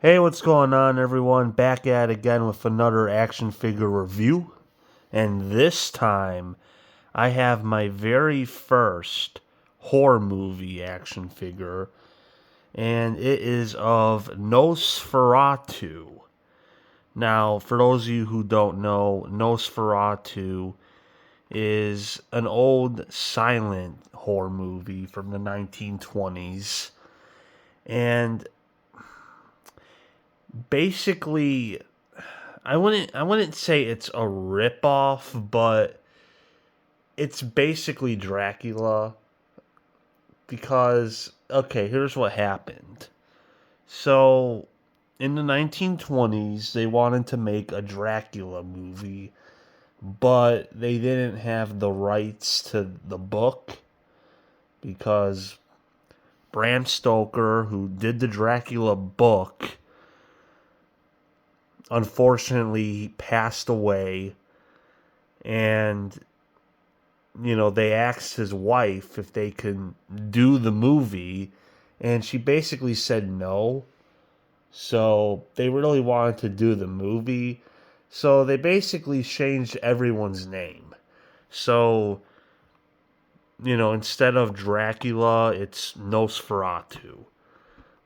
Hey, what's going on, everyone? Back at it again with another action figure review. And this time, I have my very first horror movie action figure, and it is of Nosferatu. Now, for those of you who don't know, Nosferatu is an old silent horror movie from the 1920s. And basically, I wouldn't say it's a ripoff, but it's basically Dracula because okay, here's what happened. So in the 1920s, they wanted to make a Dracula movie, but they didn't have the rights to the book because Bram Stoker, who did the Dracula book, unfortunately he passed away, and they asked his wife if they can do the movie, and she basically said no. So they really wanted to do the movie. So they basically changed everyone's name. So, instead of Dracula, it's Nosferatu.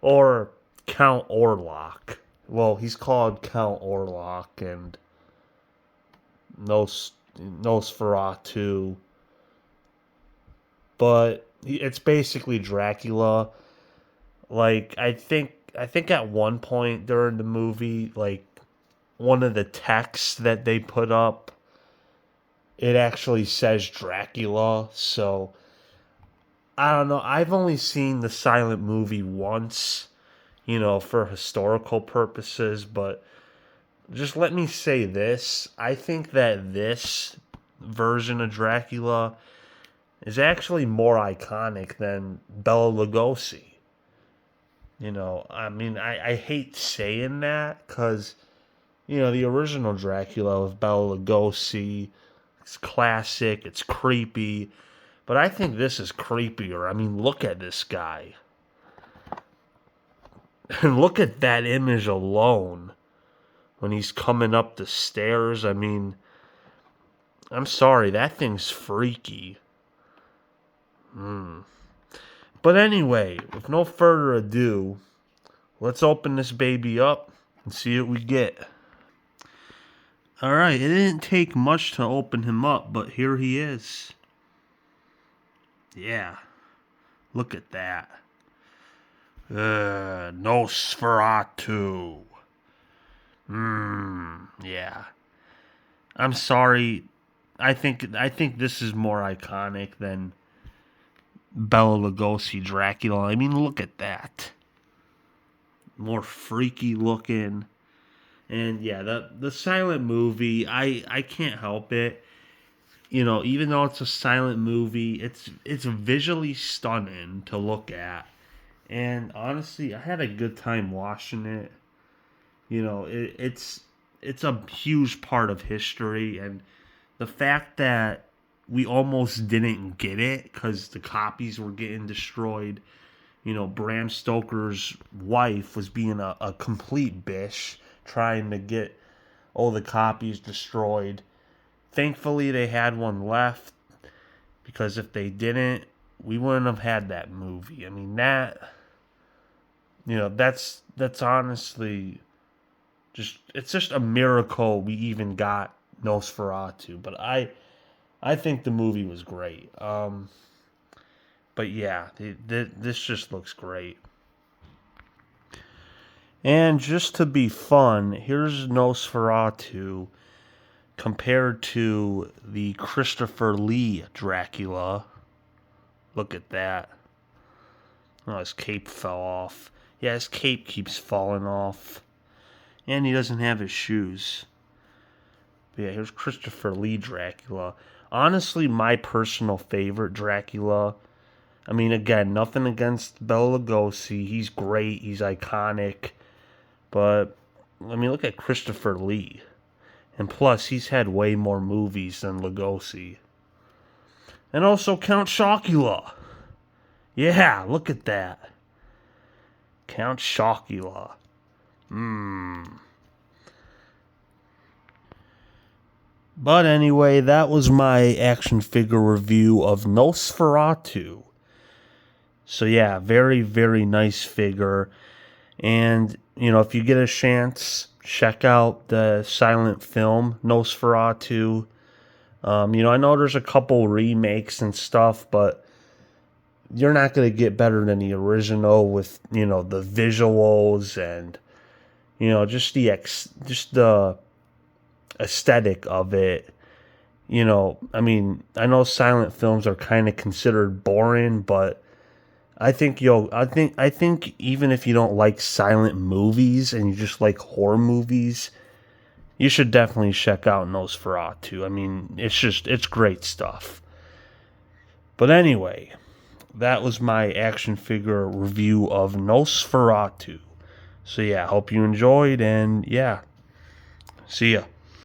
Or Count Orlok. Well, he's called Count Orlok, and Nosferatu, but it's basically Dracula. Like I think at one point during the movie, like one of the texts that they put up, it actually says Dracula. So I don't know. I've only seen the silent movie once, for historical purposes, but just let me say this. I think that this version of Dracula is actually more iconic than Bela Lugosi. I hate saying that because, the original Dracula with Bela Lugosi, it's classic, it's creepy, but I think this is creepier. I mean, look at this guy. And look at that image alone when he's coming up the stairs. I mean, I'm sorry, that thing's freaky. But anyway, with no further ado, let's open this baby up and see what we get. Alright, it didn't take much to open him up, but here he is. Yeah, look at that. Nosferatu. Yeah. I'm sorry. I think this is more iconic than Bela Lugosi Dracula. I mean, look at that. More freaky looking. And yeah, the silent movie, I can't help it. Even though it's a silent movie, it's visually stunning to look at. And honestly, I had a good time watching it. It's a huge part of history, and the fact that we almost didn't get it because the copies were getting destroyed. Bram Stoker's wife was being a complete bitch trying to get all the copies destroyed. Thankfully, they had one left because if they didn't, we wouldn't have had that movie. I mean, that's honestly it's just a miracle we even got Nosferatu. But I think the movie was great. But yeah, this just looks great. And just to be fun, here's Nosferatu compared to the Christopher Lee Dracula. Look at that. Oh, his cape fell off. Yeah, his cape keeps falling off. And he doesn't have his shoes. But yeah, here's Christopher Lee Dracula. Honestly, my personal favorite Dracula. I mean, again, nothing against Bela Lugosi. He's great. He's iconic. But, I mean, look at Christopher Lee. And plus, he's had way more movies than Lugosi. And also Count Chocula. Yeah, look at that. Count Chocula. But anyway, that was my action figure review of Nosferatu. So yeah, very, very nice figure. And, you know, if you get a chance, check out the silent film Nosferatu. You know, I know there's a couple remakes and stuff, but you're not going to get better than the original with, you know, the visuals and, you know, just the aesthetic of it. You know, I mean, I know silent films are kind of considered boring, but I think even if you don't like silent movies and you just like horror movies, you should definitely check out Nosferatu. I mean, it's great stuff. But anyway, that was my action figure review of Nosferatu. So yeah, hope you enjoyed, and yeah, see ya.